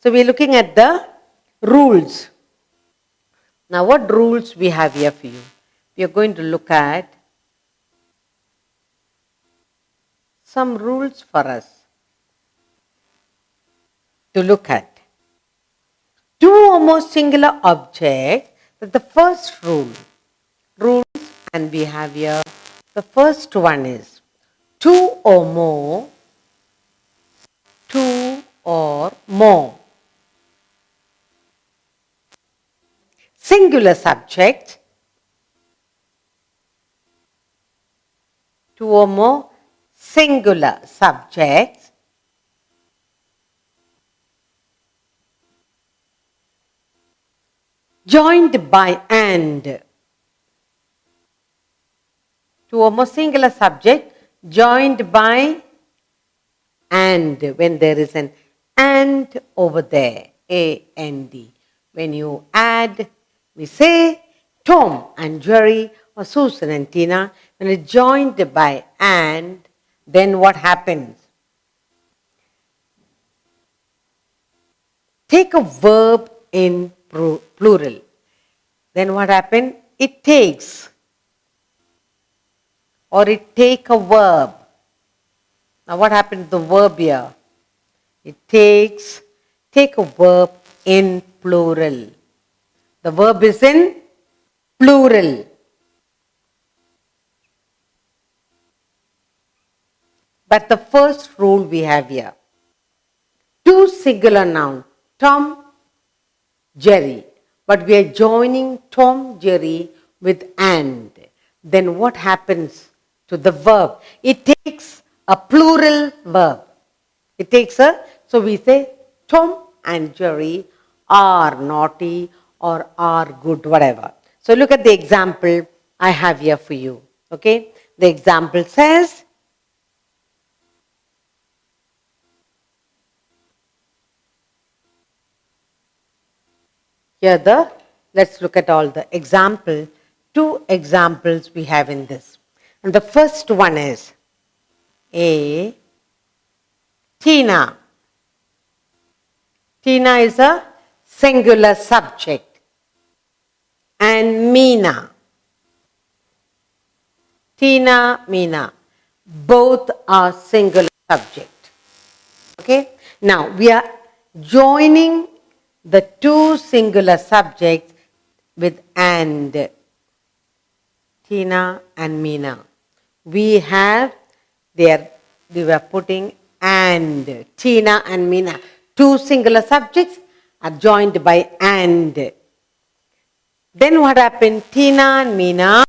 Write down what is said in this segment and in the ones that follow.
So we're looking at the rules. Now what rules we have here for you? We are going to look at some rules for us to look at. Two or more singular objects, that's the first rule. Rules, and we have here, the first one is two or more, two or more. Singular subject, two or more singular subjects, joined by and. Two or more singular subject joined by and. When there is an and over there, A-N-D. When you add, we say Tom and Jerry or Susan and Tina. When it's joined by and, then what happens? Take a verb in plural. Then what happens? It takes, or it take a verb. Now what happens to the verb here? It take a verb in plural. The verb is in plural. But the first rule we have here, two singular nouns, Tom, Jerry. But we are joining Tom, Jerry with and. Then what happens to the verb? It takes a plural verb. It takes so we say Tom and Jerry are naughty or are good, whatever. So look at the example I have here for you. Okay? The example says, let's look at all the example. Two examples we have in this. And the first one is Tina. Tina is a singular subject. And Meena. Tina, Meena. Both are singular subject. Okay? Now we are joining the two singular subjects with and. Tina and Meena. We were putting and. Tina and Meena. Two singular subjects are joined by and. Then what happened? Tina and Meena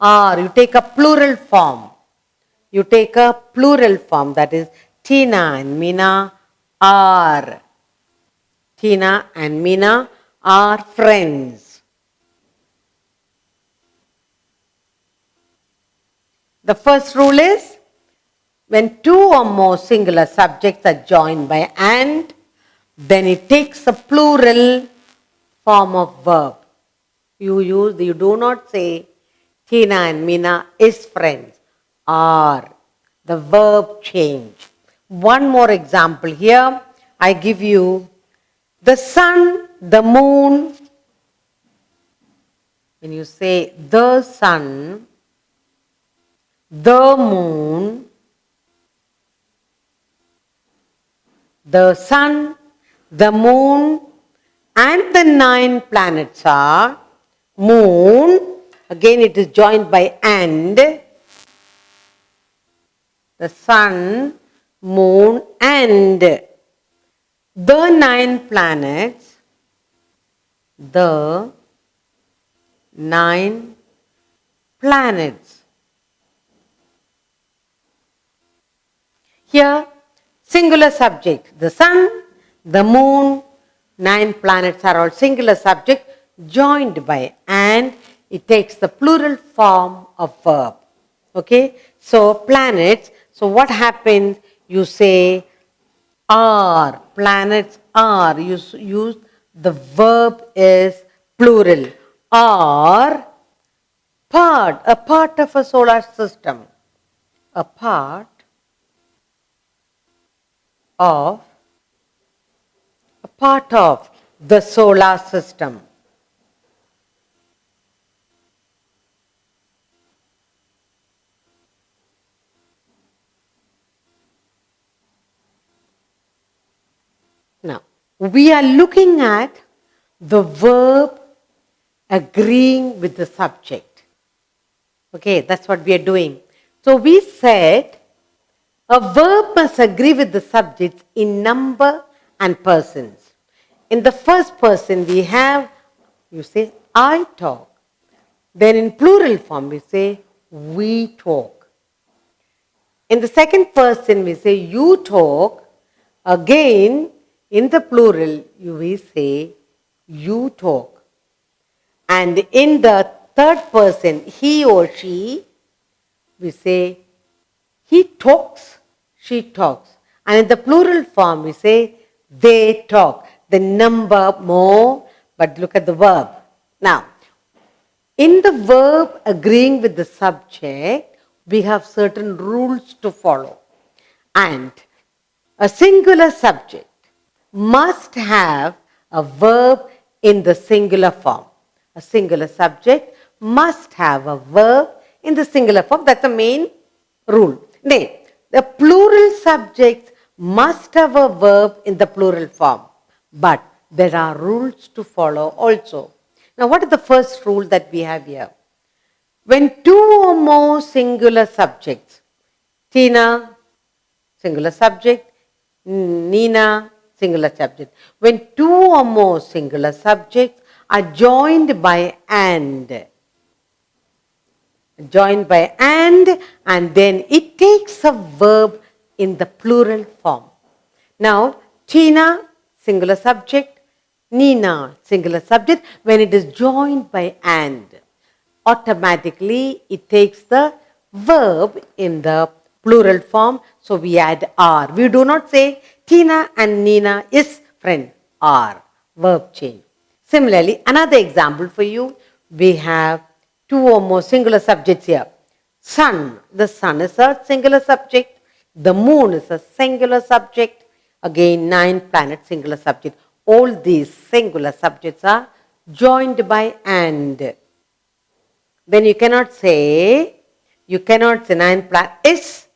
are, you take a plural form. You take a plural form, that is Tina and Meena are. Tina and Meena are friends. The first rule is, when two or more singular subjects are joined by and, then it takes a plural form of verb. You do not say Tina and Meena is friends, are. The verb change. One more example here. I give you the sun, the moon. When you say the sun, the moon, the sun, the moon, and the 9 planets are moon. Again it is joined by and. The sun, moon, and the 9 planets. The 9 planets. Here, singular subject. The sun, the moon, 9 planets are all singular subject joined by and. It takes the plural form of verb. Okay? So, planets. So, what happens? You say are. Planets are. You use the verb is plural. Are part. A part of a solar system. A part of part of the solar system. Now, we are looking at the verb agreeing with the subject. Okay, that's what we are doing. So we said a verb must agree with the subjects in number and persons. In the first person we have, you say, I talk. Then in plural form we say, we talk. In the second person we say, you talk. Again, in the plural you will say, you talk. And in the third person, he or she, we say, he talks, she talks. And in the plural form, we say, they talk. The number more, but look at the verb. Now, in the verb agreeing with the subject, we have certain rules to follow. And a singular subject must have a verb in the singular form. A singular subject must have a verb in the singular form. That's the main rule. Then, the plural subjects must have a verb in the plural form. But there are rules to follow also. Now, what is the first rule that we have here? When two or more singular subjects, Tina, singular subject, Nina, singular subject. When two or more singular subjects are joined by and, then it takes a verb in the plural form. Now, Tina, singular subject, Nina, singular subject. When it is joined by and, automatically it takes the verb in the plural form. So we add are. We do not say Tina and Nina is friend. Are. Verb change. Similarly, another example for you. We have two or more singular subjects here. Sun. The sun is a singular subject. The moon is a singular subject. Again, 9 planets, singular subject. All these singular subjects are joined by and. Then you cannot say 9 planets is,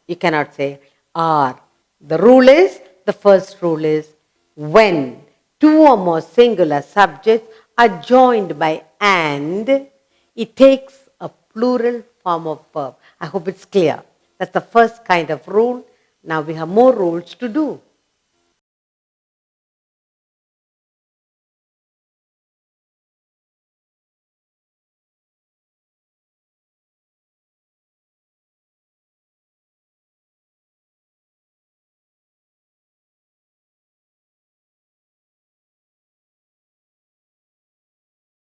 you cannot say are. The rule is, the first rule is, when two or more singular subjects are joined by and, it takes a plural form of verb. I hope it's clear. That's the first kind of rule. Now we have more rules to do.